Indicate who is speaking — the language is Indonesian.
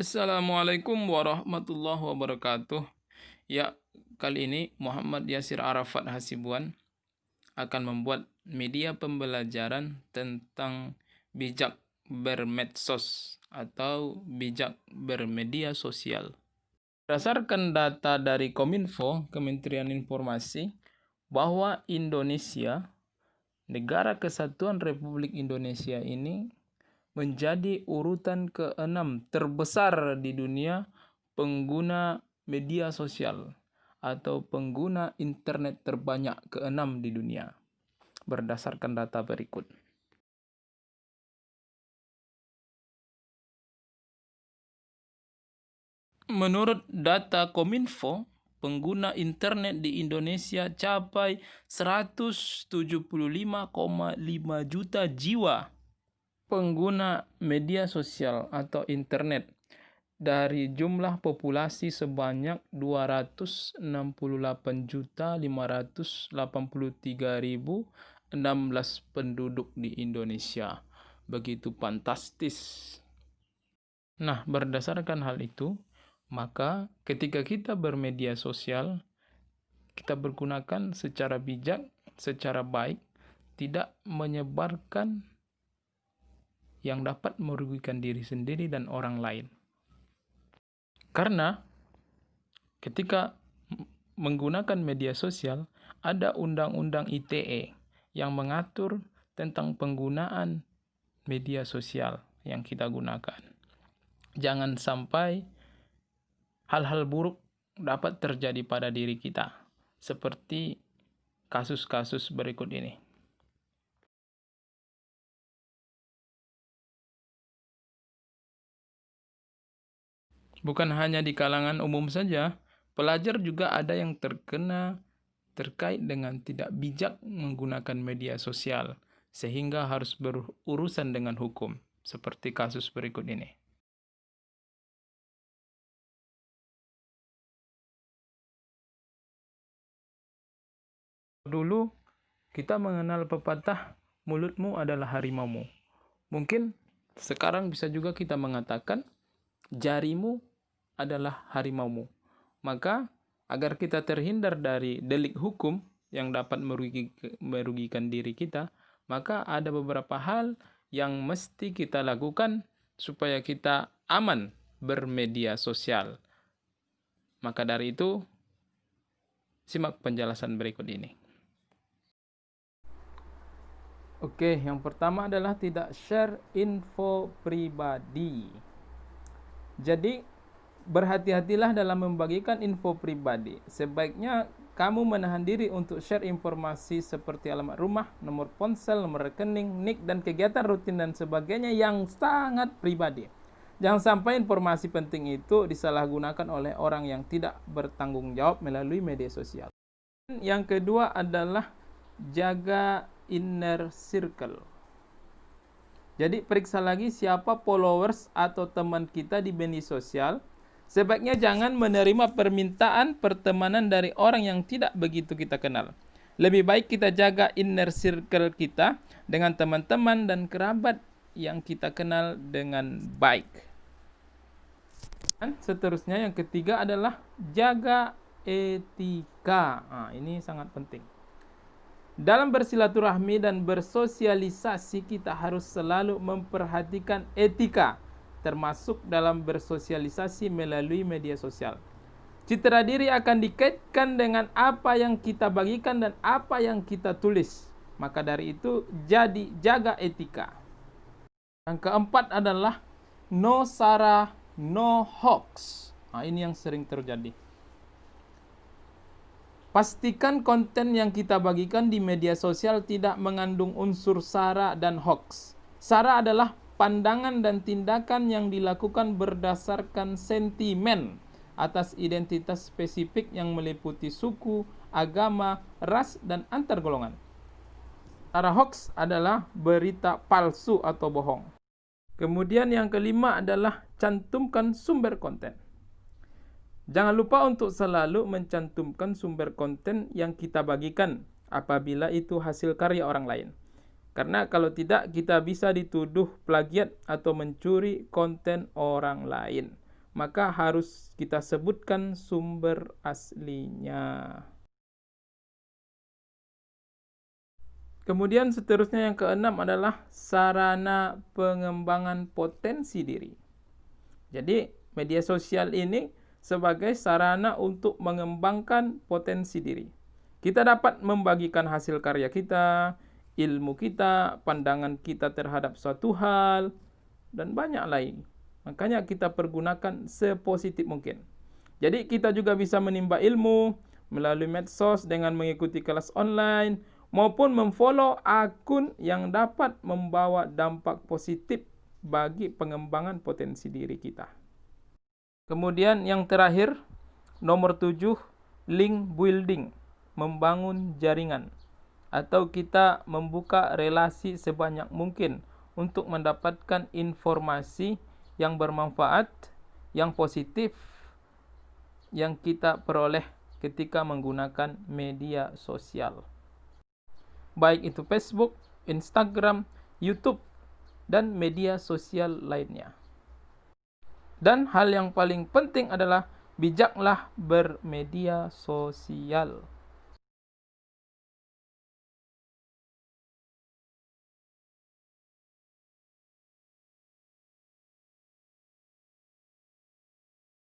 Speaker 1: Assalamualaikum warahmatullahi wabarakatuh. Ya, kali ini Muhammad Yasir Arafat Hasibuan akan membuat media pembelajaran tentang bijak bermedsos atau bijak bermedia sosial. Berdasarkan data dari Kominfo, Kementerian Informasi, bahwa Indonesia, Negara Kesatuan Republik Indonesia ini menjadi urutan ke-6 terbesar di dunia pengguna media sosial atau pengguna internet terbanyak ke-6 di dunia berdasarkan data berikut. Menurut data Kominfo, pengguna internet di Indonesia capai 175,5 juta jiwa. Pengguna media sosial atau internet dari jumlah populasi sebanyak 268.583.016 penduduk di Indonesia. Begitu fantastis. Nah, berdasarkan hal itu, maka ketika kita bermedia sosial, kita bergunakan secara bijak, secara baik, tidak menyebarkan yang dapat merugikan diri sendiri dan orang lain. Karena ketika menggunakan media sosial, ada undang-undang ITE yang mengatur tentang penggunaan media sosial yang kita gunakan. Jangan sampai hal-hal buruk dapat terjadi pada diri kita, seperti kasus-kasus berikut ini. Bukan hanya di kalangan umum saja, pelajar juga ada yang terkena terkait dengan tidak bijak menggunakan media sosial, sehingga harus berurusan dengan hukum, seperti kasus berikut ini. Dulu kita mengenal pepatah, mulutmu adalah harimaumu. Mungkin sekarang bisa juga kita mengatakan, jarimu adalah harimaumu. Maka agar kita terhindar dari delik hukum yang dapat merugikan diri kita, maka ada beberapa hal yang mesti kita lakukan supaya kita aman bermedia sosial. Maka dari itu, simak penjelasan berikut ini. Oke, yang pertama adalah tidak share info pribadi. Jadi, berhati-hatilah dalam membagikan info pribadi. Sebaiknya kamu menahan diri untuk share informasi seperti alamat rumah, nomor ponsel, nomor rekening, nik, dan kegiatan rutin dan sebagainya yang sangat pribadi. Jangan sampai informasi penting itu disalahgunakan oleh orang yang tidak bertanggung jawab melalui media sosial. Yang kedua adalah jaga inner circle. Jadi periksa lagi siapa followers atau teman kita di media sosial. Sebaiknya jangan menerima permintaan pertemanan dari orang yang tidak begitu kita kenal. Lebih baik kita jaga inner circle kita dengan teman-teman dan kerabat yang kita kenal dengan baik. Dan seterusnya yang ketiga adalah jaga etika. Nah, ini sangat penting. Dalam bersilaturahmi dan bersosialisasi kita harus selalu memperhatikan etika, termasuk dalam bersosialisasi melalui media sosial. Citra diri akan dikaitkan dengan apa yang kita bagikan dan apa yang kita tulis. Maka dari itu, jaga etika. Yang keempat adalah no sara, no hoax. Nah, ini yang sering terjadi. Pastikan konten yang kita bagikan di media sosial tidak mengandung unsur sara dan hoax. Sara adalah pandangan dan tindakan yang dilakukan berdasarkan sentimen atas identitas spesifik yang meliputi suku, agama, ras, dan antar golongan. Sara hoax adalah berita palsu atau bohong. Kemudian yang kelima adalah cantumkan sumber konten. Jangan lupa untuk selalu mencantumkan sumber konten yang kita bagikan apabila itu hasil karya orang lain. Karena kalau tidak, kita bisa dituduh plagiat atau mencuri konten orang lain. maka harus kita sebutkan sumber aslinya. Kemudian seterusnya yang keenam adalah sarana pengembangan potensi diri. Jadi media sosial ini sebagai sarana untuk mengembangkan potensi diri. Kita dapat membagikan hasil karya kita, ilmu kita, pandangan kita terhadap suatu hal, dan banyak lain. Makanya kita pergunakan sepositif mungkin. Jadi kita juga bisa menimba ilmu melalui medsos dengan mengikuti kelas online, maupun memfollow akun yang dapat membawa dampak positif bagi pengembangan potensi diri kita. Kemudian yang terakhir, nomor 7, link building, membangun jaringan. Atau kita membuka relasi sebanyak mungkin untuk mendapatkan informasi yang bermanfaat, yang positif, yang kita peroleh ketika menggunakan media sosial. Baik itu Facebook, Instagram, YouTube, dan media sosial lainnya. Dan hal yang paling penting adalah bijaklah bermedia sosial.